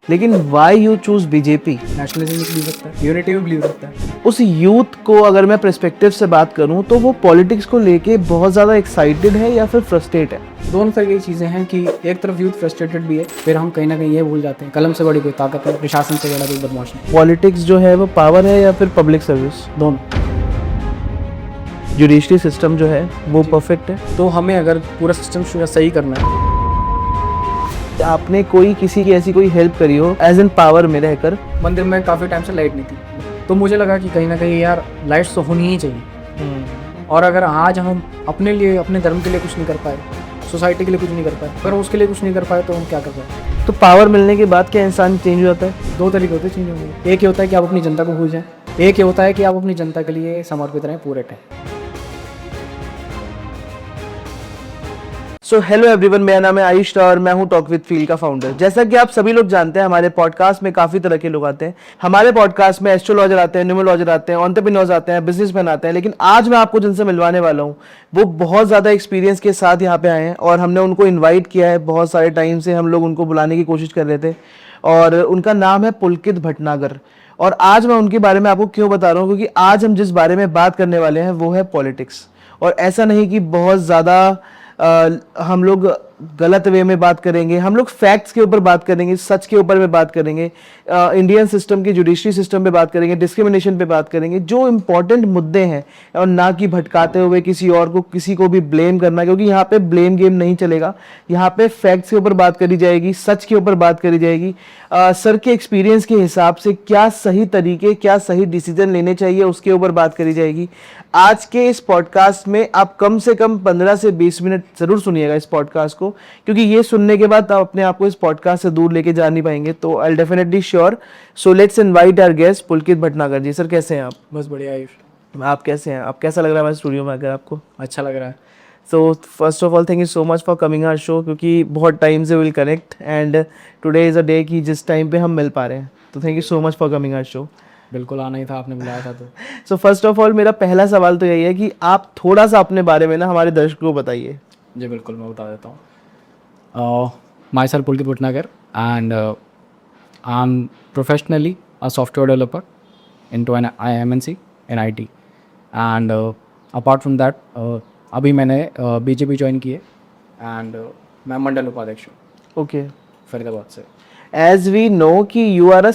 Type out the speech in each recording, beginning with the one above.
लेकिन why you choose BJP? Nationalism में believe रखता है, यूनिटी में बिलीव रखता है। उस यूथ को अगर मैं पर्सपेक्टिव से बात करूं तो वो पॉलिटिक्स को लेके बहुत ज़्यादा एक्साइटेड है या फिर फ्रस्ट्रेट है? दोनों तरह की चीज़ें हैं कि एक तरफ यूथ फ्रस्ट्रेटेड भी है, फिर हम कहीं ना कहीं ये भूल जाते हैं कलम से बड़ी कोई ताकत है, प्रशासन से बड़ा कोई बदमाश नहीं। पॉलिटिक्स जो है वो पावर है या फिर पब्लिक सर्विस? दोनों। जुडिशरी सिस्टम जो है वो परफेक्ट है? तो हमें अगर पूरा सिस्टम सही करना है, आपने कोई किसी की ऐसी कोई हेल्प करी हो एज इन पावर में रहकर? मंदिर में काफ़ी टाइम से लाइट नहीं थी, तो मुझे लगा कि कहीं ना कहीं यार लाइट्स तो होनी ही चाहिए। और अगर आज हम अपने लिए, अपने धर्म के लिए कुछ नहीं कर पाए, सोसाइटी के लिए कुछ नहीं कर पाए, अगर उसके लिए कुछ नहीं कर पाए तो हम क्या कर पाए? तो पावर मिलने के बाद क्या इंसान चेंज हो जाता है? दो तरीके होते हैं चेंज होने के। एक ये होता है कि आप अपनी जनता को भूल जाएं, एक ये होता है कि आप अपनी जनता के लिए समर्पित रहें, पूरे रहें। सो हेलो एवरीवन, मेरा नाम है आयुष और मैं हूं टॉक विद फील का फाउंडर। जैसा कि आप सभी लोग जानते हैं, हमारे पॉडकास्ट में काफ़ी तरह के लोग आते हैं। हमारे पॉडकास्ट में एस्ट्रोलॉजर आते हैं, न्यूमरोलॉजर आते हैं, एंटरप्रेन्योर्स आते हैं, बिजनेसमैन आते हैं। लेकिन आज मैं आपको जिनसे मिलवाने वाला हूं वो बहुत ज़्यादा एक्सपीरियंस के साथ यहाँ पे आए हैं और हमने उनको इन्वाइट किया है। बहुत सारे टाइम से हम लोग उनको बुलाने की कोशिश कर रहे थे और उनका नाम है पुलकित भटनागर। और आज मैं उनके बारे में आपको क्यों बता रहा हूँ, क्योंकि आज हम जिस बारे में बात करने वाले हैं वो है पॉलिटिक्स। और ऐसा नहीं कि बहुत ज़्यादा हम लोग गलत वे में बात करेंगे, हम लोग फैक्ट्स के ऊपर बात करेंगे, सच के ऊपर में बात करेंगे, इंडियन सिस्टम की जुडिशरी सिस्टम पे बात करेंगे, डिस्क्रिमिनेशन पे बात करेंगे, जो इंपॉर्टेंट मुद्दे हैं। और ना कि भटकाते हुए किसी और को, किसी को भी ब्लेम करना, क्योंकि यहाँ पे ब्लेम गेम नहीं चलेगा। यहाँ पे फैक्ट्स के ऊपर बात करी जाएगी, सच के ऊपर बात करी जाएगी। सर के एक्सपीरियंस के हिसाब से क्या सही तरीके, क्या सही डिसीजन लेने चाहिए, उसके ऊपर बात करी जाएगी। आज के इस पॉडकास्ट में आप कम से कम 15 से 20 मिनट जरूर सुनिएगा इस पॉडकास्ट को, क्योंकि ये सुनने के बाद आप अपने आप को इस पॉडकास्ट से दूर लेके जा नहीं पाएंगे। तो I definitely sure. So let's invite our guest Pulkit Bhatnagar ji. Sir कैसे हैं आप? बस बढ़िया आयुष। आप कैसे हैं? आप कैसा लग रहा है हमारे स्टूडियो में आकर आपको? अच्छा लग रहा है। So first of all thank you so much for coming our show, क्योंकि बहुत टाइम से will connect and today is a day कि जिस टाइम पे हम मिल पा रहे हैं। तो thank you so much for coming our show. बिल्कुल आना ही था, आपने बुलाया था तो। सो फर्स्ट ऑफ ऑल मेरा पहला सवाल तो यही है कि आप थोड़ा सा अपने बारे में ना हमारे दर्शकों को बताइए। जी बिल्कुल, मैं बता देता हूँ। Myself Pulkit Bhatnagar and I am professionally a software developer into an IMNC in IT and apart from that अभी मैंने BJP ज्वाइन की है एंड मैं मंडल उपाध्यक्ष हूँ ओके, फरीदाबाद से। as we know कि you are a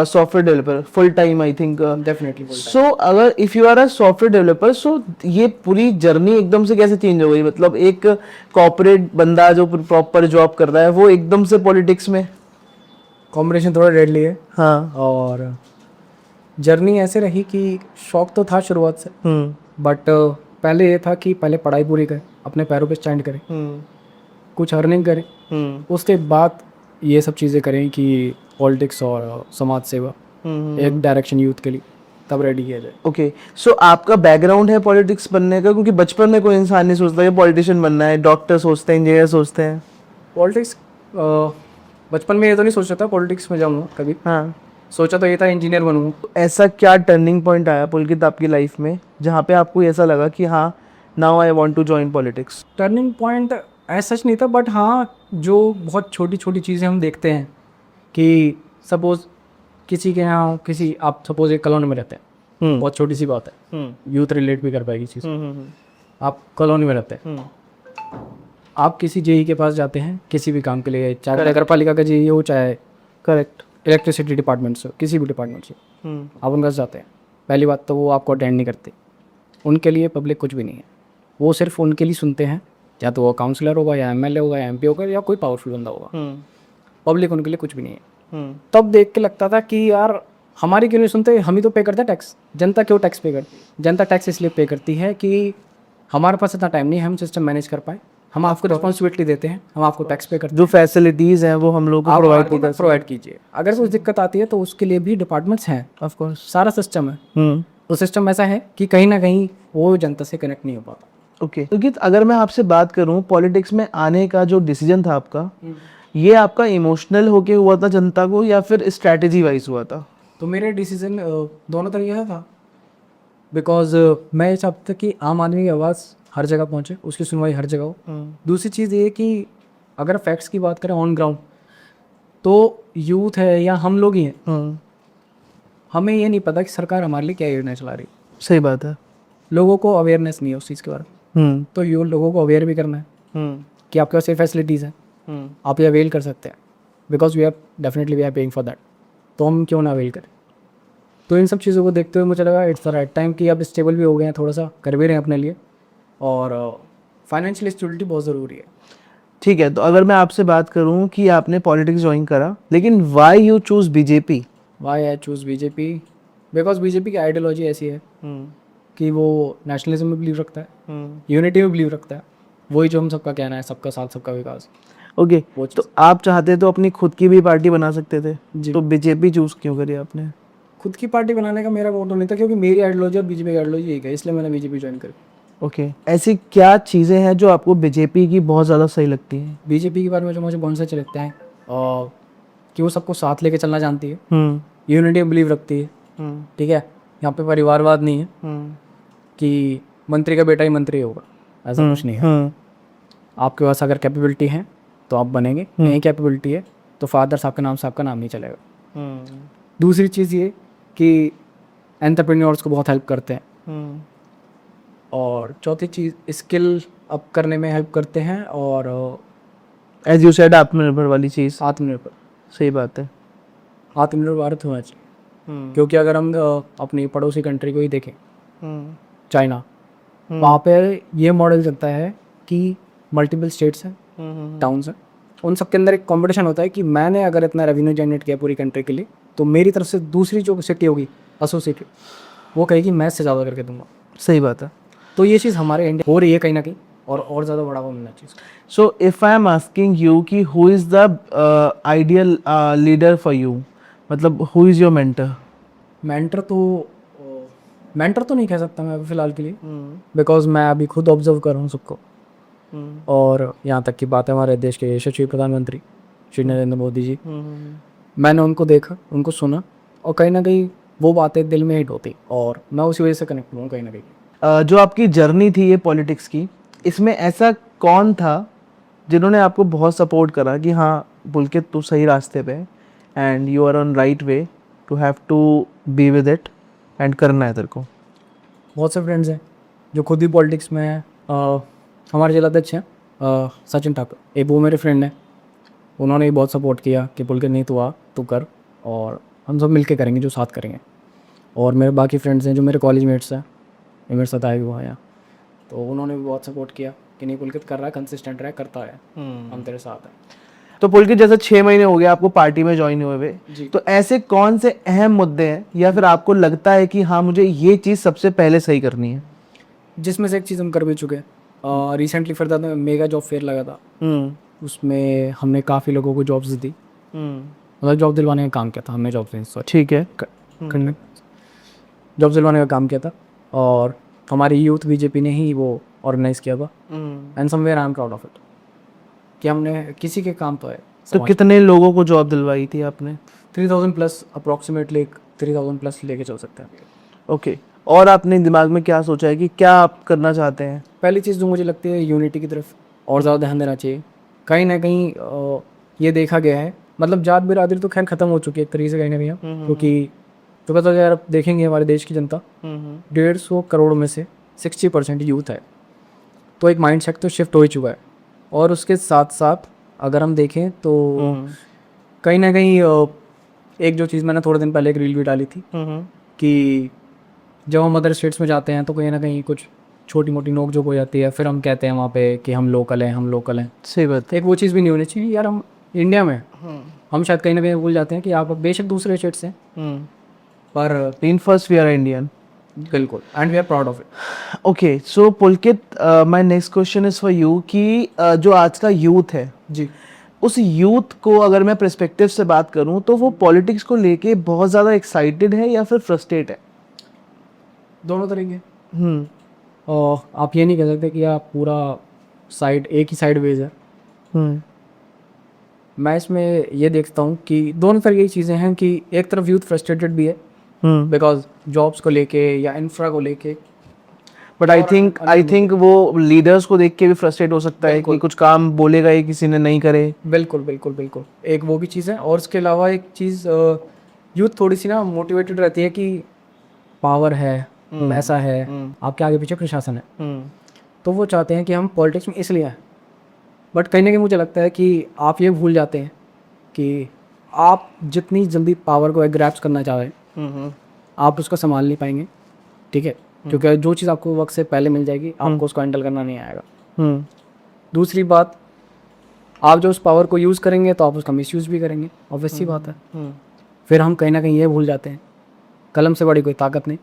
software developer full time I think definitely so अगर if you are a software developer so ये पूरी जर्नी एकदम से कैसे चेंज हो गई? मतलब एक कॉर्पोरेट बंदा जो प्रॉपर जॉब कर रहा है वो एकदम से पॉलिटिक्स में? कॉम्बिनेशन थोड़ा डेडली है। हाँ। और जर्नी ऐसे रही कि शौक तो था शुरुआत से, बट पहले ये था कि पहले पढ़ाई पूरी करें, अपने पैरों पे स्टैंड करें, कुछ अर्निंग करें, उसके बाद ये सब चीज़ें करें कि पॉलिटिक्स और समाज सेवा एक डायरेक्शन यूथ के लिए तब रेडी किया जाए। ओके, सो आपका बैकग्राउंड है पॉलिटिक्स बनने का? क्योंकि बचपन में कोई इंसान नहीं सोचता कि पॉलिटिशियन बनना है, डॉक्टर सोचते हैं, इंजीनियर सोचते हैं। पॉलिटिक्स बचपन में ये तो नहीं सोचा था पॉलिटिक्स में जाऊँगा कभी। हाँ, सोचा तो ये था इंजीनियर बनूँगा। ऐसा क्या टर्निंग पॉइंट आया पुलकित आपकी लाइफ में जहाँ पे आपको ऐसा लगा कि हाँ now I want to join politics? Turning point ऐसा सच नहीं था, बट हाँ जो बहुत छोटी छोटी चीज़ें हम देखते हैं कि सपोज किसी के यहाँ आप सपोज एक कॉलोनी में रहते हैं, बहुत छोटी सी बात है, यूथ रिलेट भी कर पाएगी चीज़। आप कॉलोनी में रहते हैं, आप किसी JE के पास जाते हैं किसी भी काम के लिए, चाहे नगर पालिका का JE हो, चाहे करेक्ट इलेक्ट्रिसिटी डिपार्टमेंट से, किसी भी डिपार्टमेंट से आप उनके पास जाते हैं। पहली बात तो वो आपको अटेंड नहीं करते, उनके लिए पब्लिक कुछ भी नहीं है, वो सिर्फ उनके लिए सुनते हैं, या तो वो काउंसलर होगा या MLA होगा या MP होगा या कोई पावरफुल बंदा होगा, पब्लिक उनके लिए कुछ भी नहीं है। तब देख के लगता था कि यार हमारी क्यों नहीं सुनते, हम ही तो पे करते हैं टैक्स। जनता क्यों टैक्स पे करती? जनता टैक्स इसलिए पे करती है कि हमारे पास इतना टाइम नहीं है हम सिस्टम मैनेज कर पाए, हम आपको रिस्पॉन्सिबिलिटी देते हैं, हम आपको टैक्स पे करते हैं, जो फैसिलिटीज हैं वो हम लोग को प्रोवाइड कीजिए। अगर कुछ दिक्कत आती है तो उसके लिए भी डिपार्टमेंट्स हैं, ऑफ कोर्स सारा सिस्टम है। तो सिस्टम ऐसा है कि कहीं ना कहीं वो जनता से कनेक्ट नहीं हो पाता। ओके, तो अगर मैं आपसे बात करूं पॉलिटिक्स में आने का जो डिसीजन था आपका, ये आपका इमोशनल होके हुआ था जनता को या फिर स्ट्रैटेजी वाइज हुआ था? तो मेरे डिसीजन दोनों तरीके था, बिकॉज मैं ये चाहता था कि आम आदमी की आवाज़ हर जगह पहुंचे, उसकी सुनवाई हर जगह हो। दूसरी चीज़ ये कि अगर फैक्ट्स की बात करें ऑन ग्राउंड, तो यूथ है या हम लोग ही हैं, हम्म, हमें ये नहीं पता कि सरकार हमारे लिए क्या योजना चला रही है। सही बात है। लोगों को अवेयरनेस नहीं है उस चीज़ के बारे में। हम्म, तो ये लोगों को अवेयर भी करना है हम्म, कि आपके पास ये फैसिलिटीज़ हैं, हम्म, आप ये अवेल कर सकते हैं, because we are definitely we are paying for that. तो हम क्यों ना अवेल करें। तो इन सब चीज़ों को देखते हुए मुझे लगा इट्स द राइट टाइम कि अब स्टेबल भी हो गए हैं, थोड़ा सा कर भी रहे हैं अपने लिए, और फाइनेंशियल स्टेबिलिटी बहुत ज़रूरी है। ठीक है, तो अगर मैं आपसे बात करूं कि आपने पॉलिटिक्स ज्वाइन करा, लेकिन why you choose BJP? Why I choose BJP? Because BJP की आइडियोलॉजी ऐसी है कि वो नेशनलिज्म में बिलीव रखता है, यूनिटी में बिलीव रखता है, वही जो हम सबका कहना है, सबका साथ सबका विकास। ओके, वो तो चीज़ आप चाहते तो अपनी खुद की भी पार्टी बना सकते थे, जी। तो बीजेपी चूज क्यों करी आपने? खुद की पार्टी बनाने का मेरा मोटो नहीं था, क्योंकि मेरी आइडियोलॉजी और बीजेपी की आइडियोलॉजी एक है, इसलिए मैंने बीजेपी ज्वाइन करी। ओके, ऐसी क्या चीज़ें हैं जो आपको बीजेपी की बहुत ज़्यादा सही लगती हैं? बीजेपी के बारे में जो मुझे बहुत से अच्छे लगते हैं, और कि वो सबको साथ लेके चलना जानती है, हम्म, यूनिटी में बिलीव रखती है, हम्म, ठीक है। यहाँ पे परिवारवाद नहीं है हम्म, कि मंत्री का बेटा ही मंत्री होगा, ऐसा कुछ नहीं है। हम्म, आपके पास अगर कैपेबिलिटी है तो आप बनेंगे, नहीं कैपेबिलिटी है तो फादर साहब का नाम से आपका नाम नहीं चलेगा। हम्म, दूसरी चीज़ ये कि एंटरप्रेन्योर्स को बहुत हेल्प करते हैं, हम्म, और चौथी चीज़ स्किल अप करने में हेल्प करते हैं, और एज यू सेड आत्मनिर्भर वाली चीज़, आत्मनिर्भर सही बात है। आत्मनिर्भर भारत होना चाहिए। क्योंकि अगर हम अपनी पड़ोसी कंट्री को ही देखें, चाइना, वहाँ पे ये मॉडल चलता है कि मल्टीपल स्टेट्स हैं, टाउन्स हैं, उन सब के अंदर एक कंपटीशन होता है कि मैंने अगर इतना रेवेन्यू जनरेट किया पूरी कंट्री के लिए, तो मेरी तरफ से दूसरी जो सिटी होगी एसोसिएटेड, वो कहेगी मैं इससे ज़्यादा करके दूंगा। सही बात है। तो ये चीज़ हमारे इंडिया हो रही है कहीं ना कहीं, और ज़्यादा बढ़ावा मिलना चाहिए। So if I am asking you कि who is the ideal leader for you, मतलब who is your mentor? Mentor तो नहीं कह सकता मैं अभी फ़िलहाल के लिए, बिकॉज मैं अभी खुद ऑब्जर्व कर रहा हूँ सबको। और यहाँ तक की बात है हमारे देश के यशस्वी प्रधानमंत्री श्री नरेंद्र मोदी जी, मैंने उनको देखा, उनको सुना, और कहीं ना कहीं वो बातें दिल में हिट होती, और मैं उसी वजह से कनेक्ट हुआ कहीं ना कहीं। जो आपकी जर्नी थी ये पॉलिटिक्स की, इसमें ऐसा कौन था जिन्होंने आपको बहुत सपोर्ट करा कि हाँ पुलकित तू सही रास्ते पे and you are on right way to have to be with it and करना है तेरे को? बहुत से फ्रेंड्स हैं जो खुद ही पॉलिटिक्स में हैं। हमारे जिलाध्यक्ष हैं सचिन ठाकुर, एक वो मेरे फ्रेंड हैं, उन्होंने भी बहुत सपोर्ट किया कि पुलकित नहीं तू आ, तू कर, और हम सब मिलके करेंगे जो साथ करेंगे। और मेरे बाकी फ्रेंड्स हैं जो मेरे कॉलेज मेट्स हैं, ये मेरे साथ आए हुआ हैं, तो उन्होंने भी बहुत सपोर्ट किया कि नहीं पुलकित कर रहा है, कंसिस्टेंट रहा, करता है, हम तेरे साथ हैं। तो पुलकित जैसे 6 महीने हो गए आपको पार्टी में ज्वाइन हुए हुए, जी। तो ऐसे कौन से अहम मुद्दे हैं या फिर आपको लगता है कि हाँ मुझे ये चीज़ सबसे पहले सही करनी है? जिसमें से एक चीज़ हम कर भी चुके हैं। रिसेंटली फिर मेगा जॉब फेयर लगा था, उसमें हमने काफ़ी लोगों को जॉब्स दी, मतलब जॉब दिलवाने का काम किया था हमने, जॉब सॉरी ठीक है। जॉब दिलवाने का काम किया था, और हमारी यूथ बीजेपी ने ही वो ऑर्गेनाइज किया था, and somewhere I am proud of it कि हमने किसी के काम तो है। तो कितने लोगों को जॉब दिलवाई थी आपने? 3000 प्लस, अप्रॉक्सीमेटली 3000 प्लस लेके चल सकते हैं। ओके, और आपने दिमाग में क्या सोचा है कि क्या आप करना चाहते हैं? पहली चीज़ जो मुझे लगती है यूनिटी की तरफ और ज़्यादा ध्यान देना चाहिए। कहीं ना कहीं ये देखा गया है, मतलब जात बिरादरी तो खैर ख़त्म हो चुकी है एक तरीके से कहीं ना कहीं, क्योंकि तो पता अगर आप देखेंगे हमारे देश की जनता 150 करोड़ में से 60% यूथ है, तो एक माइंड सेट तो शिफ्ट हो ही चुका है। और उसके साथ साथ अगर हम देखें तो कहीं ना कहीं एक जो चीज़ मैंने थोड़े दिन पहले एक रील भी डाली थी कि जब हम अदर स्टेट्स में जाते हैं तो कहीं ना कहीं कुछ छोटी मोटी नोक झोंक हो जाती है, फिर हम कहते हैं वहाँ पे कि हम लोकल हैं, हम लोकल हैं। सही बात। एक वो चीज़ भी नहीं होनी चाहिए यार, हम इंडिया में हम शायद कहीं ना कहीं भूल जाते हैं कि आप बेशक दूसरे स्टेट से, पर in first we are Indian. बिल्कुल, and we are proud of it. Okay, so Pulkit, my next question is for you कि जो आज का यूथ है जी, उस यूथ को अगर मैं पर्सपेक्टिव से बात करूं तो वो पॉलिटिक्स को लेके बहुत ज़्यादा एक्साइटेड है या फिर फ्रस्ट्रेट है? दोनों तरीके। और आप ये नहीं कह सकते कि आप पूरा साइड एक ही साइड वेज है। मैं इसमें ये देखता हूँ कि दोनों तरह की चीज़ें हैं कि एक तरफ यूथ फ्रस्ट्रेटेड भी है बिकॉज जॉब्स को लेके या इंफ्रा को लेके। बट आई थिंक वो लीडर्स को देख के भी फ्रस्ट्रेट हो सकता है कि कुछ काम बोलेगा ये किसी ने नहीं करे। बिल्कुल बिल्कुल बिल्कुल, एक वो भी चीज़ है। और उसके अलावा एक चीज़, यूथ थोड़ी सी ना मोटिवेटेड रहती है कि पावर है, पैसा है, आपके आगे पीछे प्रशासन है, तो वो चाहते हैं कि हम पॉलिटिक्स में इसलिए आए। बट कहीं ना कहीं मुझे लगता है कि आप ये भूल जाते हैं कि आप जितनी जल्दी पावर को ग्रैप्स करना चाहें आप उसको संभाल नहीं पाएंगे, ठीक है, क्योंकि जो चीज़ आपको वक्त से पहले मिल जाएगी आपको उसको हैंडल करना नहीं आएगा। दूसरी बात, आप जो उस पावर को यूज़ करेंगे तो आप उसका मिसयूज़ भी करेंगे, ऑब्वियस सी बात है। फिर हम कहीं ना कहीं ये भूल जाते हैं, कलम से बड़ी कोई ताकत नहीं,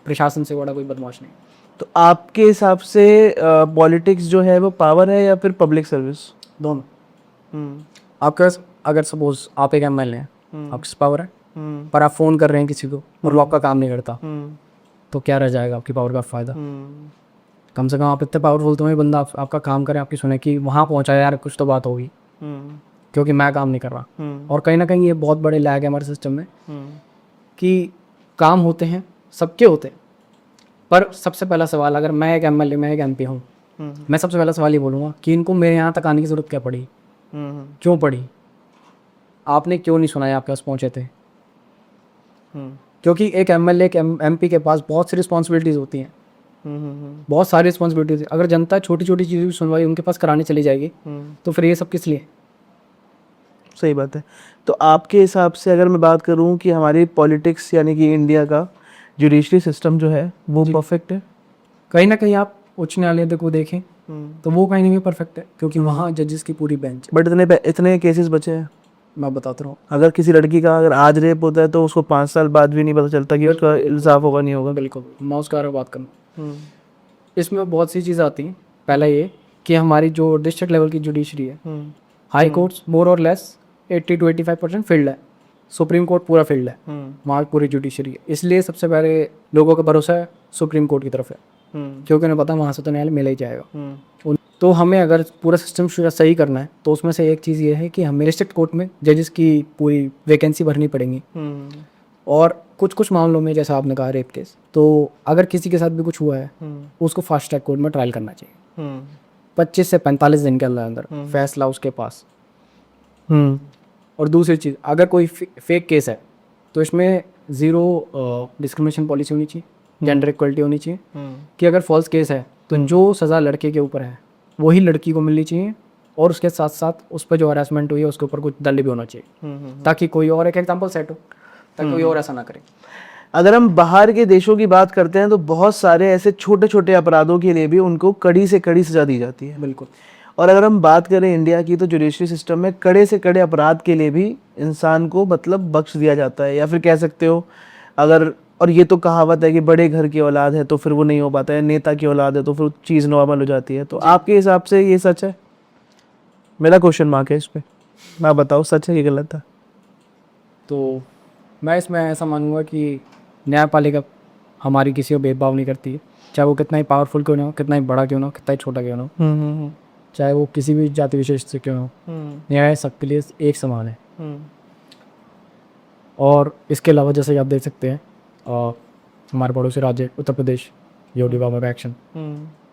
प्रशासन से बड़ा कोई बदमाश नहीं। तो आपके हिसाब से पॉलिटिक्स जो है वो पावर है या फिर पब्लिक सर्विस? दोनों। आपका अगर सपोज आप एक एमएलए हैं, आपके पास पावर है, पर आप फ़ोन कर रहे हैं किसी को और वो आपका काम नहीं करता, तो क्या रह जाएगा आपकी पावर का फ़ायदा? कम से कम आप इतने पावरफुल तो हैं, बंदा आपका काम करे, आपकी सुने कि वहाँ पहुँचा यार, कुछ तो बात होगी, क्योंकि मैं काम नहीं कर रहा। और कहीं ना कहीं ये बहुत बड़े लैग है हमारे सिस्टम में कि काम होते हैं, सबके होते हैं, पर सबसे पहला सवाल, अगर मैं एक एमएलए, मैं एक एमपी हूँ, मैं सबसे पहला सवाल ये बोलूँगा कि इनको मेरे यहाँ तक आने की ज़रूरत क्या पड़ी, क्यों पड़ी, आपने क्यों नहीं सुनाया, आपके पास पहुँचे थे? क्योंकि एक एमएलए, एक एमपी के पास बहुत सी रिस्पॉन्सिबिलिटीज़ होती हैं, बहुत सारी रिस्पॉन्सिबिलिटीज। अगर जनता छोटी छोटी चीज़ों की सुनवाई उनके पास कराने चली जाएगी तो फिर ये सब किस लिए? सही बात है। तो आपके हिसाब से अगर मैं बात करूं कि हमारी पॉलिटिक्स यानी कि इंडिया का जुडिशरी सिस्टम जो है वो परफेक्ट है? कहीं ना कहीं आप उच्च न्यायालय को देखें तो वो कहीं ना कहीं परफेक्ट है, क्योंकि वहाँ जजेस की पूरी बेंच। बट इतने केसेस बचे हैं। मैं बताता हूँ, अगर किसी लड़की का अगर आज रेप होता है तो उसको 5 साल बाद भी नहीं पता चलता कि उसका इंसाफ होगा नहीं होगा। बिल्कुल, मैं उसके बारे में बात करूँ, इसमें बहुत सी चीज़ें आती हैं। पहला ये कि हमारी जो डिस्ट्रिक्ट लेवल की जुडिशरी है, हाई कोर्ट्स मोर और लेस 80 to 85% फील्ड है, सुप्रीम कोर्ट पूरा फील्ड है, वहाँ पूरी जुडिशरी है। इसलिए सबसे पहले लोगों का भरोसा है सुप्रीम कोर्ट की तरफ है, क्योंकि उन्हें पता वहाँ से तो न्यायालय मिल ही जाएगा। तो हमें अगर पूरा सिस्टम सही करना है तो उसमें से एक चीज़ ये है कि हमें डिस्ट्रिक्ट कोर्ट में जजेस की पूरी वैकेंसी भरनी पड़ेगी। और कुछ कुछ मामलों में, जैसा आपने कहा रेप केस, तो अगर किसी के साथ भी कुछ हुआ है उसको फास्ट ट्रैक कोर्ट में ट्रायल करना चाहिए, 25 से 45 दिन के अंदर अंदर फैसला उसके पास। और दूसरी चीज़, अगर कोई फेक केस है तो इसमें ज़ीरो डिस्क्रिमिनेशन पॉलिसी होनी चाहिए, जेंडर इक्वलिटी होनी चाहिए, कि अगर फॉल्स केस है तो जो सज़ा लड़के के ऊपर है वही लड़की को मिलनी चाहिए, और उसके साथ साथ उस पर जो हरासमेंट हुई है उसके ऊपर कुछ दंड भी होना चाहिए, ताकि कोई और एक एग्जाम्पल सेट हो, ताकि कोई और ऐसा ना करे। अगर हम बाहर के देशों की बात करते हैं तो बहुत सारे ऐसे छोटे छोटे अपराधों के लिए भी उनको कड़ी से कड़ी सजा दी जाती है। बिल्कुल। और अगर हम बात करें इंडिया की तो जुडिशरी सिस्टम में कड़े से कड़े अपराध के लिए भी इंसान को मतलब बख्श दिया जाता है, या फिर कह सकते हो अगर, और ये तो कहावत है कि बड़े घर की औलाद है तो फिर वो नहीं हो पाता है, नेता की औलाद है तो फिर चीज़ नॉर्मल हो जाती है। तो आपके हिसाब से ये सच है? मेरा क्वेश्चन मार्क है इस पर, मैं बताओ सच है कि गलत है? तो मैं इसमें ऐसा मानूंगा कि न्यायपालिका हमारी किसी को भेदभाव नहीं करती है, चाहे वो कितना ही पावरफुल क्यों ना हो, कितना ही बड़ा क्यों ना हो, कितना ही छोटा क्यों ना हो, चाहे वो किसी भी जाति विशेष से क्यों हो, न्याय सबके लिए एक समान है। और इसके अलावा जैसे आप देख सकते हैं हमारे पड़ोसी राज्य उत्तर प्रदेश, योगी बाबा का एक्शन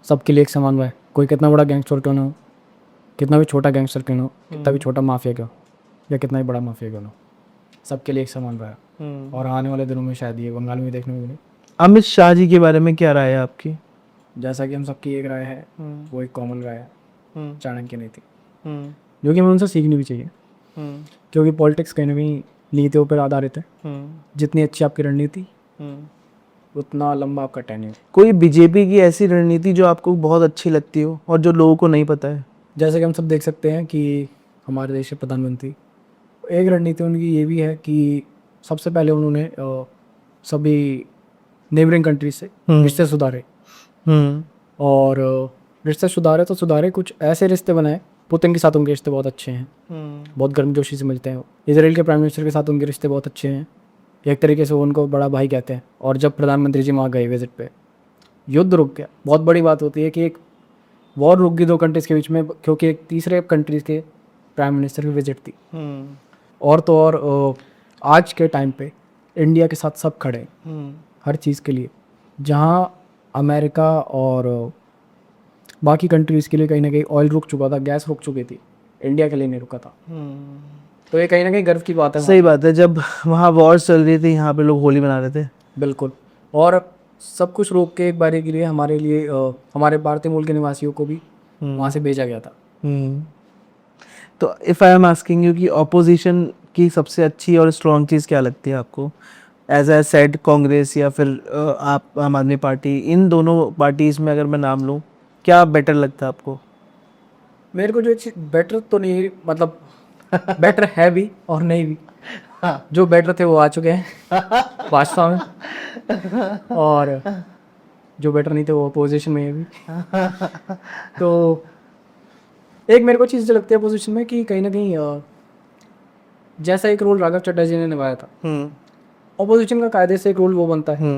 सबके लिए एक समान हुआ है। कोई कितना बड़ा गैंगस्टर क्यों ना हो, कितना भी छोटा गैंगस्टर क्यों ना हो, कितना भी छोटा माफिया क्यों, या कितना ही बड़ा माफिया क्यों ना हो, सबके लिए एक समान रहा है। और आने वाले दिनों में शायद ये बंगाल में देखने को मिले। अमित शाह जी के बारे में क्या राय है आपकी? जैसा कि हम सबकी एक राय है, वो एक कॉमन राय है, चाणक्य नीति, जो कि हमें उनसे सीखनी भी चाहिए, क्योंकि पॉलिटिक्स कहीं ना कहीं नीतियों पर आधारित है। जितनी अच्छी आपकी रणनीति उतना लंबा आपका टेन्योर। कोई बीजेपी की ऐसी रणनीति जो आपको बहुत अच्छी लगती हो और जो लोगों को नहीं पता है? जैसे कि हम सब देख सकते हैं कि हमारे देश के प्रधानमंत्री, एक रणनीति उनकी ये भी है कि सबसे पहले उन्होंने सभी नेबरिंग कंट्री से रिश्ते सुधारे, और रिश्ते सुधारे तो सुधारे, कुछ ऐसे रिश्ते बनाए। पुतिन के साथ उनके रिश्ते बहुत अच्छे हैं, बहुत गर्मजोशी से मिलते हैं। इजराइल के प्राइम मिनिस्टर के साथ उनके रिश्ते बहुत अच्छे हैं, एक तरीके से वो उनको बड़ा भाई कहते हैं। और जब प्रधानमंत्री जी वहाँ गए विजिट पे, युद्ध रुक गया। बहुत बड़ी बात होती है कि एक वॉर रुक गई दो कंट्रीज़ के बीच में, क्योंकि एक तीसरे कंट्रीज़ के प्राइम मिनिस्टर की विजिट थी। और तो और आज के टाइम पे इंडिया के साथ सब खड़े हैं हर चीज़ के लिए। जहाँ अमेरिका और बाकी कंट्रीज़ के लिए कहीं ना कहीं ऑयल रुक चुका था, गैस रुक चुकी थी, इंडिया के लिए नहीं रुका था। तो ये कहीं ना कहीं गर्व की बात है। सही बात है, जब वहाँ वॉर चल रही थी यहाँ पे लोग होली मना रहे थे। बिल्कुल। और सब कुछ रोक के एक बारी के लिए हमारे लिए हमारे भारतीय मूल के निवासियों को भी वहाँ से भेजा गया था। तो if I am asking you कि ऑपोजिशन की सबसे अच्छी और स्ट्रॉन्ग चीज़ क्या लगती है आपको? एज ए सेड कांग्रेस या फिर आप आम आदमी पार्टी, इन दोनों पार्टीज़ में अगर मैं नाम लूँ, क्या बेटर लगता है आपको? मेरे को जो चीज़ बेटर तो नहीं, मतलब बेटर है भी और नहीं भी। जो बेटर थे वो आ चुके हैं भाजपा में, और जो बेटर नहीं थे वो अपोजिशन में है भी। तो एक मेरे को चीज़ जो लगती है अपोजिशन में कि कहीं ना कहीं जैसा एक रोल राघव चड्ढा जी ने निभाया था, अपोजिशन का कायदे से एक रोल वो बनता है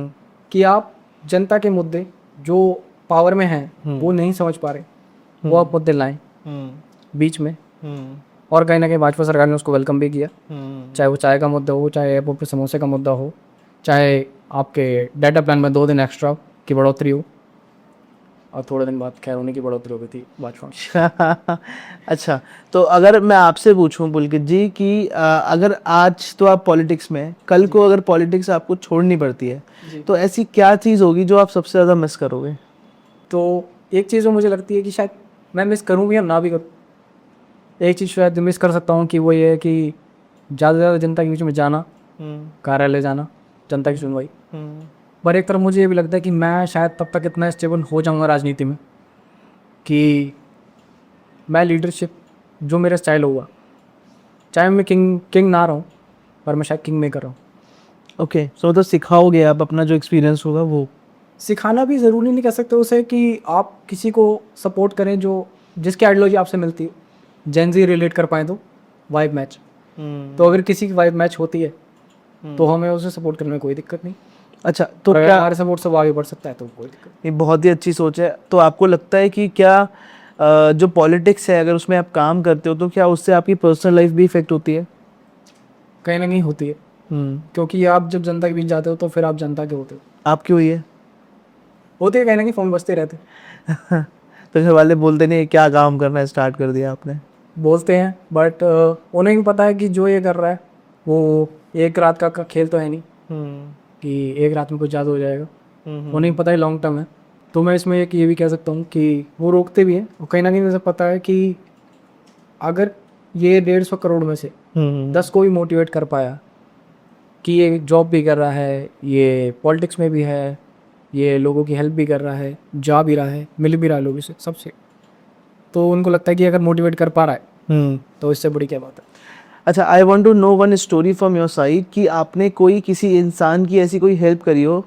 कि आप जनता के मुद्दे जो पावर में हैं वो नहीं समझ पा रहे, वो आप मुद्दे लाएं बीच में। और कहीं ना कहीं भाजपा सरकार ने उसको वेलकम भी किया, चाहे वो चाय का मुद्दा हो, चाहे एयरपोर्ट पे समोसे का मुद्दा हो, चाहे आपके डाटा प्लान में 2 दिन एक्स्ट्रा की बढ़ोतरी हो, और थोड़े दिन बाद खैर होने की बढ़ोतरी हो गई थी भाजपा में। अच्छा, तो अगर मैं आपसे पूछूं पुलकित जी कि अगर आज तो आप पॉलिटिक्स में हैं, कल को अगर पॉलिटिक्स आपको छोड़नी पड़ती है, तो ऐसी क्या चीज़ होगी जो आप सबसे ज़्यादा मिस करोगे? तो एक चीज़ जो मुझे लगती है कि शायद मैं मिस करूँ भी या ना भी करूँ, एक चीज़ शायद मिस कर सकता हूँ कि वो ये है कि ज़्यादा से ज़्यादा जनता के बीच में जाना, कार्यालय जाना, जनता की सुनवाई। पर एक तरफ मुझे ये भी लगता है कि मैं शायद तब तक इतना स्टेबल हो जाऊँगा राजनीति में कि मैं लीडरशिप जो मेरा स्टाइल होगा, चाहे मैं किंग ना रहूँ, पर मैं शायद किंग मेकर रहूँ। ओके, सो तो सिखाओगे आप अपना जो एक्सपीरियंस होगा वो? सिखाना भी ज़रूरी नहीं कह सकते उसे कि आप किसी को सपोर्ट करें जो जिसकी आइडियोलॉजी आपसे मिलती है, जेन जी रिलेट कर पाए तो वाइब मैच। तो अगर किसी की वाइब मैच होती है तो हमें उसे सपोर्ट करने में कोई दिक्कत नहीं। अच्छा, तो अगर क्या हमारे सपोर्ट से वो आगे बढ़ सकता है तो कोई दिक्कत ये बहुत ही अच्छी सोच है। तो आपको लगता है कि क्या जो पॉलिटिक्स है अगर उसमें आप काम करते हो तो क्या उससे आपकी पर्सनल लाइफ भी इफेक्ट होती है? कहीं ना कहीं होती है, क्योंकि आप जब जनता के बीच जाते हो तो फिर आप जनता के होते हो। आपकी हुई है? होती है, कहीं ना कहीं फॉर्म बचते रहते। तो घर वाले बोलते नहीं क्या काम करना है स्टार्ट कर दिया आपने? बोलते हैं, बट उन्हें भी पता है कि जो ये कर रहा है वो एक रात का खेल तो है नहीं कि एक रात में कुछ ज़्यादा हो जाएगा। उन्हें पता है लॉन्ग टर्म है। तो मैं इसमें एक ये भी कह सकता हूँ कि वो रोकते भी हैं, और कहीं ना कहीं मुझे पता है कि अगर ये 150 करोड़ में से 10 को भी मोटिवेट कर पाया कि ये जॉब भी कर रहा है, ये पॉलिटिक्स में भी है, ये लोगों की हेल्प भी कर रहा है, जा भी रहा है, मिल भी रहा है लोगों से सबसे, तो उनको लगता है कि अगर मोटिवेट कर पा रहा है तो इससे बड़ी क्या बात है। अच्छा, I want to know one story from your side कि आपने कोई किसी इंसान की ऐसी कोई हेल्प करी हो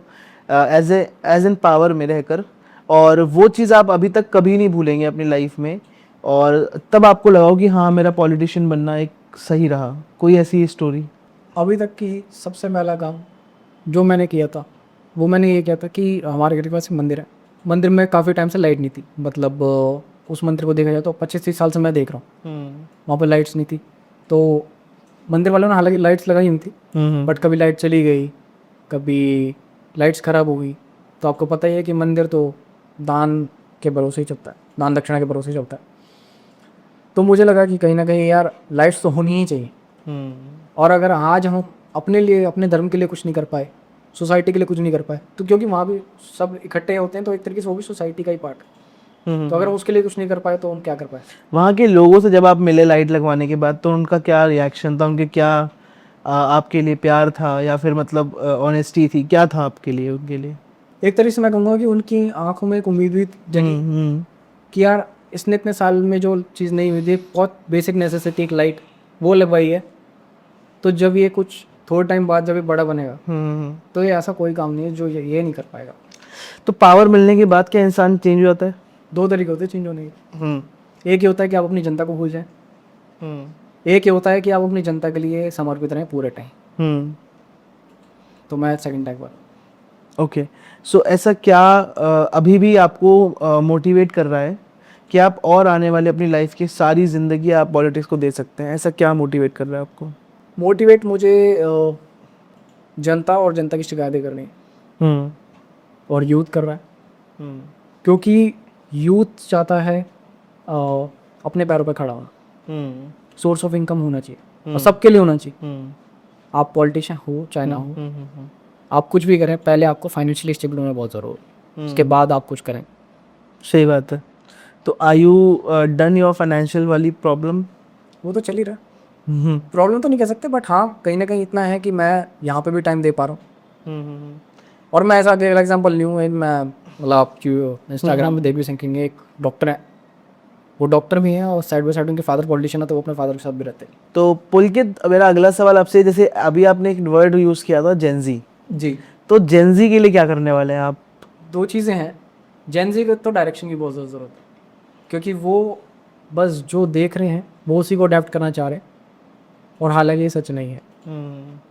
एज एन पावर में रहकर, और वो चीज़ आप अभी तक कभी नहीं भूलेंगे अपनी लाइफ में, और तब आपको लगा हो कि हाँ मेरा पॉलिटिशियन बनना एक सही रहा। कोई ऐसी स्टोरी? अभी तक की सबसे पहला काम जो मैंने किया था वो मैंने ये किया था कि हमारे घर के पास एक मंदिर है, मंदिर में काफ़ी टाइम से लाइट नहीं थी, मतलब उस मंदिर को देखा जाए तो 25-30 साल से मैं देख रहा हूँ वहाँ पर लाइट्स नहीं थी। तो मंदिर वालों ने हालांकि लाइट्स लगाई नहीं थी, बट कभी लाइट चली गई, कभी लाइट्स ख़राब हो गई। तो आपको पता ही है कि मंदिर तो दान के भरोसे ही चलता है, दान दक्षिणा के भरोसे ही चलता है। तो मुझे लगा कि कहीं ना कहीं यार लाइट्स तो होनी ही चाहिए, और अगर आज हम अपने लिए, अपने धर्म के लिए कुछ नहीं कर पाए, सोसाइटी के लिए कुछ नहीं कर पाए, तो क्योंकि वहाँ भी सब इकट्ठे होते हैं तो एक तरीके से वो भी सोसाइटी का ही पार्ट है। तो अगर उसके लिए कुछ नहीं कर पाए तो हम क्या कर पाए। वहाँ के लोगों से जब आप मिले लाइट लगवाने के बाद तो उनका क्या रिएक्शन था? उनके क्या आपके लिए प्यार था या फिर मतलब ऑनेस्टी थी, क्या था आपके लिए उनके लिए? एक तरीके से मैं कहूँगा कि उनकी आंखों में एक उम्मीद भी जगी कि यार इसने इतने साल में जो चीज़ नहीं हुई थी, बहुत बेसिक नेसेसिटी एक लाइट वो लगवाई है, तो जब ये कुछ थोड़े टाइम बाद जब ये बड़ा बनेगा तो ये ऐसा कोई काम नहीं है जो ये नहीं कर पाएगा। तो पावर मिलने के बाद क्या इंसान चेंज हो जाता है? 2 तरीके होते हैं चेंज होने के। एक ये होता है कि आप अपनी जनता को भूल जाएं, एक ये होता है कि आप अपनी जनता के लिए समर्पित रहें पूरे टाइम। तो मैं सेकंड टाइप वाला। ओके, सो ऐसा क्या अभी भी आपको मोटिवेट कर रहा है कि आप और आने वाले अपनी लाइफ की सारी ज़िंदगी आप पॉलिटिक्स को दे सकते हैं? ऐसा क्या मोटिवेट कर रहा है आपको? मोटिवेट मुझे जनता और जनता की शिकायतें करनी है, और यूथ कर रहा है, क्योंकि यूथ चाहता है अपने पैरों पर खड़ा होना, सोर्स ऑफ इनकम होना चाहिए और सबके लिए होना चाहिए। आप पॉलिटिशियन हो चाहे ना हो, आप कुछ भी करें, पहले आपको फाइनेंशियली स्टेबल होना बहुत ज़रूरी है, उसके बाद आप कुछ करें। सही बात है। तो are you done your financial वाली प्रॉब्लम? वो तो चल ही रहा है, प्रॉब्लम तो नहीं कह सकते, बट हाँ कहीं ना कहीं इतना है कि मैं यहाँ पे भी टाइम दे पा रहा हूँ। और मैं ऐसा एग्जाम्पल नहीं हूँ, मैं मतलब आप इंस्टाग्राम में देख भी सकेंगे, एक डॉक्टर है, वो डॉक्टर भी हैं और साइड बाई साइड उनके फादर पॉलिटिशियन है, तो वो अपने फादर के साथ भी रहते हैं। तो पुलकित, मेरा अगला सवाल आपसे, जैसे अभी आपने एक वर्ड यूज़ किया था जेंजी, जी, तो जेंजी के लिए क्या करने वाले हैं आप? दो चीज़ें हैं। जेनजी को तो डायरेक्शन की बहुत ज़्यादा ज़रूरत है, क्योंकि वो बस जो देख रहे हैं वो उसी को अडेप्ट करना चाह रहे हैं, और हालांकि ये सच नहीं है।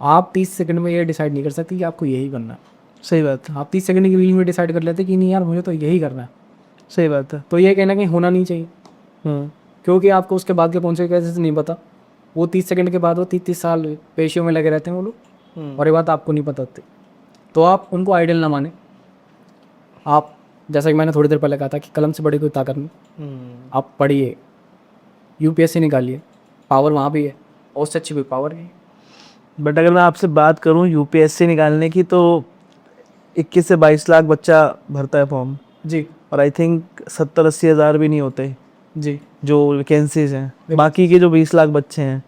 आप 30 सेकंड में ये डिसाइड नहीं कर सकते कि आपको यही करना है। सही बात है। आप 30 सेकंड की रील में डिसाइड कर लेते कि नहीं यार मुझे तो यही करना है, सही बात है। तो ये कहीं ना कहीं होना नहीं चाहिए, क्योंकि आपको उसके बाद के पहुँचे कैसे से नहीं पता। वो 30 सेकंड के बाद वो 30 साल पेशियों में लगे रहते हैं वो लोग, और ये बात आपको नहीं पता होती। तो आप उनको आइडियल ना माने। आप, जैसा कि मैंने थोड़ी देर पहले कहा था कि कलम से बड़ी कोई ताकत नहीं। आप पढ़िए, यूपीएससी निकालिए, पावर वहाँ भी है, और उससे अच्छी कोई पावर नहीं। बट अगर मैं आपसे बात करूं यूपीएससी निकालने की, तो 21 से 22 लाख बच्चा भरता है फॉर्म, जी और आई थिंक 70-80 हज़ार भी नहीं होते जी, जो वैकेंसीज हैं। बाकी के जो 20 लाख बच्चे हैं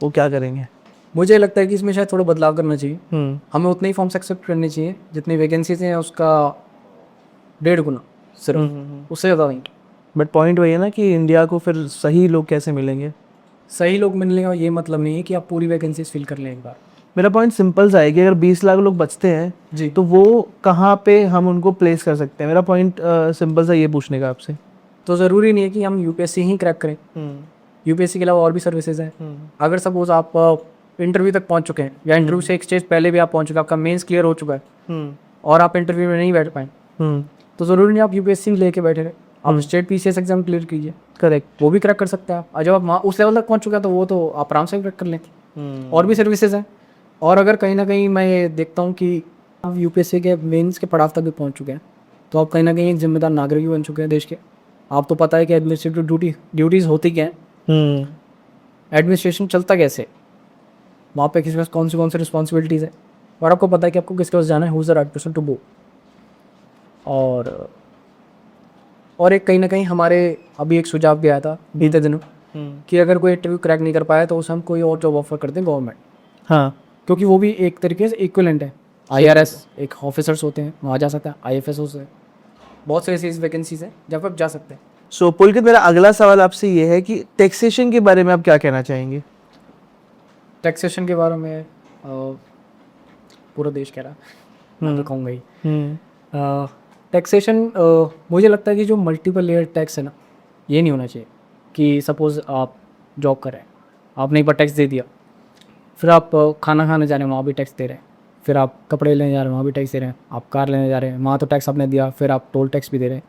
वो क्या करेंगे? मुझे लगता है कि इसमें शायद थोड़ा बदलाव करना चाहिए। हमें उतने ही फॉर्म्स एक्सेप्ट करने चाहिए जितनी वैकेंसीज हैं उसका 1.5 गुना सिर्फ, उससे ज़्यादा नहीं। बट पॉइंट वही है ना कि इंडिया को फिर सही लोग कैसे मिलेंगे? सही लोग मिलने का ये मतलब नहीं है कि आप पूरी वैकेंसीज फिल कर लें एक बार। मेरा पॉइंट सिंपल सा है कि अगर 20 लाख लोग बचते हैं जी, तो वो कहाँ पे हम उनको प्लेस कर सकते हैं? मेरा पॉइंट सिंपल सा ये पूछने का आपसे। तो ज़रूरी नहीं है कि हम यूपीएससी ही क्रैक करें। यूपीएससी के अलावा और भी सर्विसेज हैं। अगर सपोज आप इंटरव्यू तक पहुंच चुके हैं, या इंटरव्यू से एक स्टेज पहले भी आप पहुंच चुके हैं, आपका मेंस क्लियर हो चुका है, और आप इंटरव्यू में नहीं बैठ पाए, तो ज़रूरी नहीं आप यूपीएससी लेके बैठे रहे, आप स्टेट पीसीएस एग्जाम क्लियर कीजिए। करेक्ट। वो भी क्रैक कर सकते हैं आप। और जब आप वहाँ उस लेवल तक पहुँच चुके हैं तो वो तो आप आराम से क्रैक कर लें। और भी सर्विसेज हैं। और अगर कहीं ना कहीं मैं ये देखता हूँ कि आप यूपीएससी के मेंस के पड़ाव तक भी पहुँच चुके हैं, तो आप कहीं ना कहीं एक जिम्मेदार नागरिक भी बन चुके हैं देश के। आप तो पता है कि एडमिनिस्ट्रेटिव ड्यूटीज़ होती क्या हैं, एडमिनिस्ट्रेशन चलता कैसे, वहाँ पे किसके पास कौन सी रिस्पॉन्सिबिलिटीज़ है, और आपको पता है कि आपको किसके पास जाना है, who is the right person to go. और एक कहीं ना कहीं हमारे अभी एक सुझाव भी आया था बीते दिनों कि अगर कोई इंटरव्यू क्रैक नहीं कर पाया तो उसे हम कोई और जॉब ऑफर कर दें गवर्नमेंट। हाँ, क्योंकि वो भी एक तरीके से इक्वलेंट है। आईआरएस एक ऑफिसर्स होते हैं, वहाँ जा सकता है। आईएफएस होते हैं, बहुत से ऐसी वैकेंसीज हैं जहाँ पर आप जा सकते हैं। सो पुलकित, मेरा अगला सवाल आपसे ये है कि टैक्सेशन के बारे में आप क्या कहना चाहेंगे? टैक्सेशन के बारे में पूरा देश कह रहा है, मैं तो कहूँगा ही। टैक्सेशन मुझे लगता है कि जो मल्टीपल लेयर टैक्स है ना, ये नहीं होना चाहिए कि सपोज़ आप जॉब कर रहे हैं, आपने एक बार टैक्स दे दिया, फिर आप खाना खाने जा रहे हैं वहाँ भी टैक्स दे रहे हैं, फिर आप कपड़े लेने जा रहे हैं वहाँ भी टैक्स दे रहे हैं, आप कार लेने जा रहे हैं वहाँ तो टैक्स आपने दिया, फिर आप टोल टैक्स भी दे रहे हैं।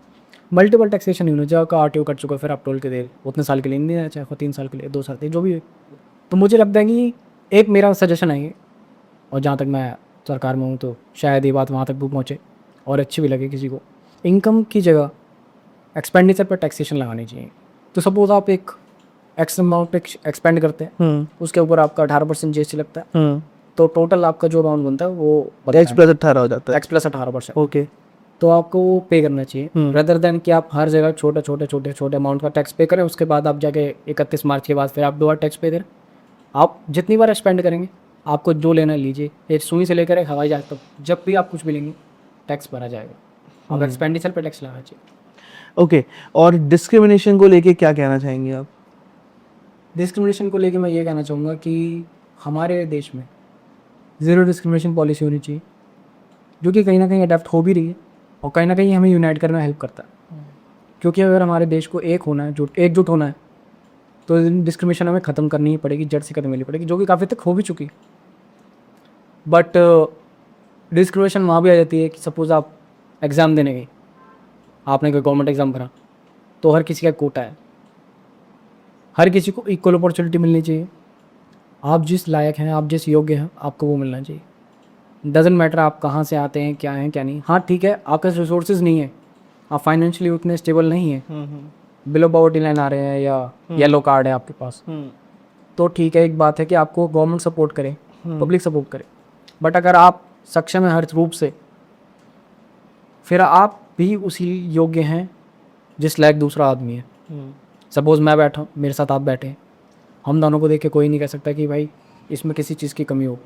मल्टीपल टैक्सेशन नहीं होना चाहिए। का आरटीओ कर चुका, फिर आप टोल के दे रहे, उतने साल के लिए नहीं देना, चाहे 3 साल के लिए, 2 साल के लिए, जो भी है। तो मुझे लगता है कि एक मेरा सजेशन है ये, और जहाँ तक मैं सरकार में हूँ तो शायद ये बात वहाँ तक भी पहुँचे और अच्छी भी लगे किसी को, इनकम की जगह एक्सपेंडिचर पर टैक्सेशन लगानी चाहिए। तो सपोज आप एक एक्स अमाउंट एक्सपेंड करते हैं, उसके ऊपर आपका 18% जीएसटी लगता है, तो टोटल आपका जो अमाउंट बनता है वो X+18 हो जाता है। X+18%। ओके। तो आपको वो पे करना चाहिए, रेदर देन कि आप हर जगह छोटे अमाउंट का टैक्स पे करें, उसके बाद आप जाके 31 मार्च के बाद फिर आप दोबारा टैक्स पे करें। आप जितनी बार स्पेंड करेंगे, आपको जो लेना लीजिए, एक सुई से लेकर एक हवाई जहाज तक, जब भी आप कुछ भी लेंगे टैक्स भरा जाएगा। अब एक्सपेंडिचर पे टैक्स लगाना चाहिए। ओके, और डिस्क्रिमिनेशन को लेके क्या कहना चाहेंगे आप? डिस्क्रिमिनेशन को लेके मैं ये कहना चाहूँगा कि हमारे देश में ज़ीरो डिस्क्रिमिनेशन पॉलिसी होनी चाहिए, जो कि कहीं ना कहीं अडेप्ट हो भी रही है, और कहीं ना कहीं हमें यूनाइट करने में हेल्प करता है। क्योंकि अगर हमारे देश को एक होना है, एकजुट होना है, तो डिस्क्रिमिनेशन हमें ख़त्म करनी ही पड़ेगी, जड़ से ख़त्म करनी पड़ेगी, जो कि काफ़ी तक हो भी चुकी। बट डिस्क्रिमिनेशन वहाँ भी आ जाती है कि सपोज़ आप एग्ज़ाम देने गए, आपने कोई गवर्नमेंट एग्ज़ाम भरा, तो हर किसी का कोटा है, हर किसी को इक्वल अपॉर्चुनिटी मिलनी चाहिए। आप जिस लायक हैं, आप जिस योग्य हैं, आपको वो मिलना चाहिए। डजेंट मैटर आप कहाँ से आते हैं, क्या हैं क्या नहीं। हाँ ठीक है, आपके पास रिसोर्सेज नहीं है, आप फाइनेंशियली उतने स्टेबल नहीं है, बिलो पॉवर्टी लाइन आ रहे हैं या येलो कार्ड है आपके पास, तो ठीक है, एक बात है कि आपको गवर्नमेंट सपोर्ट करे, पब्लिक सपोर्ट करे, बट अगर आप सक्षम हैं हर रूप से, फिर आप भी उसी योग्य हैं जिस लायक दूसरा आदमी है। सपोज मैं बैठा हूँ, मेरे साथ आप बैठे हैं, हम दोनों को देख के कोई नहीं कह सकता कि भाई इसमें किसी चीज़ की कमी हो।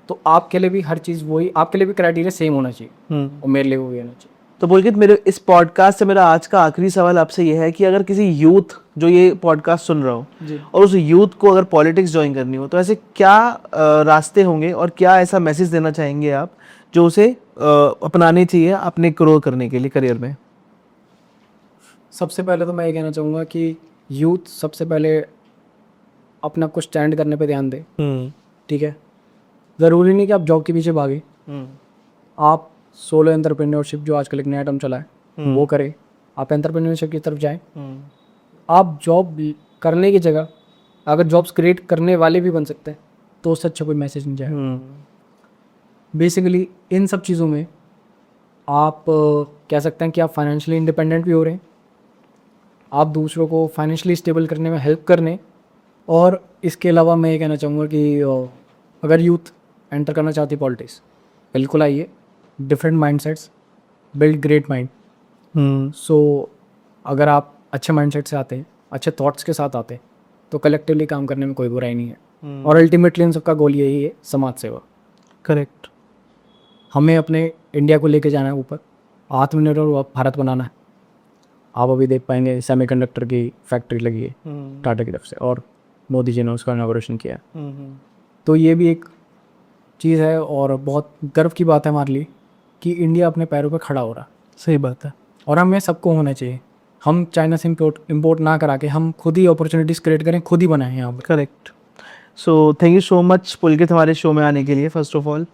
तो आपके लिए भी हर चीज़ वही, आपके लिए भी क्राइटेरिया सेम होना चाहिए और मेरे लिए वो भी होना चाहिए। तो पुलकित, मेरे इस पॉडकास्ट से मेरा आज का आखिरी सवाल आपसे यह है कि अगर किसी यूथ जो ये पॉडकास्ट सुन रहा हो और उस यूथ को अगर पॉलिटिक्स ज्वाइन करनी हो, तो ऐसे क्या रास्ते होंगे और क्या ऐसा मैसेज देना चाहेंगे आप जो उसे अपनाने चाहिए अपने ग्रो करने के लिए करियर में? सबसे पहले तो मैं ये कहना चाहूँगा कि यूथ सबसे पहले अपना कुछ स्टैंड करने पे ध्यान दे। ठीक है, ज़रूरी नहीं कि आप जॉब के पीछे भागे, आप सोलो एंटरप्रेन्योरशिप जो आजकल एक नया टर्म चला है वो करें, आप एंटरप्रेन्योरशिप की तरफ जाएं। आप जॉब करने की जगह अगर जॉब्स क्रिएट करने वाले भी बन सकते हैं तो उससे अच्छा कोई मैसेज नहीं जाए। बेसिकली इन सब चीज़ों में आप कह सकते हैं कि आप फाइनेंशियली इंडिपेंडेंट भी हो रहे हैं, आप दूसरों को फाइनेंशियली स्टेबल करने में हेल्प करने। और इसके अलावा मैं ये कहना चाहूँगा कि अगर यूथ एंटर करना चाहती है पॉलिटिक्स, बिल्कुल आइए, different mindsets build great mind. So अगर आप अच्छे माइंडसेट से आते हैं, अच्छे थॉट्स के साथ आते हैं, तो कलेक्टिवली काम करने में कोई बुराई नहीं है। और अल्टीमेटली इन सबका गोल यही है, समाज सेवा। करेक्ट। हमें अपने इंडिया को लेके जाना है ऊपर, आत्मनिर्भर भारत बनाना है। आप अभी देख पाएंगे सेमीकंडक्टर की फैक्ट्री लगी है टाटा की तरफ से और मोदी जी ने उसका इनॉग्रेशन किया। तो ये भी एक चीज़ है और बहुत गर्व की बात है हमारे लिए कि इंडिया अपने पैरों पर खड़ा हो रहा। सही बात है। और हमें सबको होना चाहिए, हम चाइना से इम्पोर्ट ना करा के हम खुद ही अपॉर्चुनिटीज़ क्रिएट करें, खुद ही बनाएं यहाँ पर। Correct. So thank you so much Pulkit हमारे शो में आने के लिए, first of all,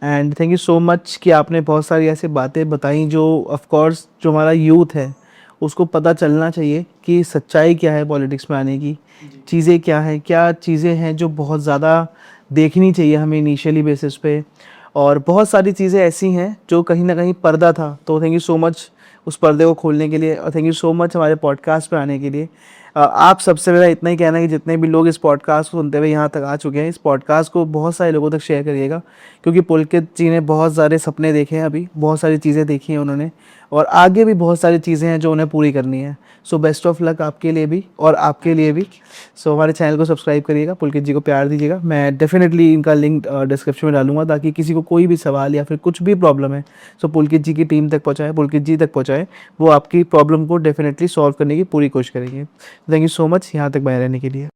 and thank you so much कि आपने बहुत सारी ऐसी बातें बताई जो ऑफ कोर्स जो हमारा यूथ है उसको पता चलना चाहिए कि सच्चाई क्या है पॉलिटिक्स में आने की, चीज़ें क्या हैं, क्या चीज़ें हैं जो बहुत ज़्यादा देखनी चाहिए हमें इनिशियली बेसिस पे, और बहुत सारी चीज़ें ऐसी हैं जो कहीं ना कहीं पर्दा था। तो थैंक यू सो मच उस पर्दे को खोलने के लिए, और थैंक यू सो मच हमारे पॉडकास्ट पे आने के लिए। आप सबसे मेरा इतना ही कहना है कि जितने भी लोग इस पॉडकास्ट को सुनते हुए यहाँ तक आ चुके हैं, इस पॉडकास्ट को बहुत सारे लोगों तक शेयर करिएगा, क्योंकि पुलकित जी ने बहुत सारे सपने देखे हैं, अभी बहुत सारी चीज़ें देखी हैं उन्होंने, और आगे भी बहुत सारी चीज़ें हैं जो उन्हें पूरी करनी है। सो बेस्ट ऑफ लक आपके लिए भी और आपके लिए भी। सो हमारे चैनल को सब्सक्राइब करिएगा, पुलकित जी को प्यार दीजिएगा। मैं डेफिनेटली इनका लिंक डिस्क्रिप्शन में डालूंगा ताकि किसी को कोई भी सवाल या फिर कुछ भी प्रॉब्लम है सो पुलकित जी की टीम तक पहुँचाए, पुलकित जी तक पहुँचाए, वो आपकी प्रॉब्लम को डेफिनेटली सॉल्व करने की पूरी कोशिश करेंगे। थैंक यू सो मच यहाँ तक बने रहने के लिए।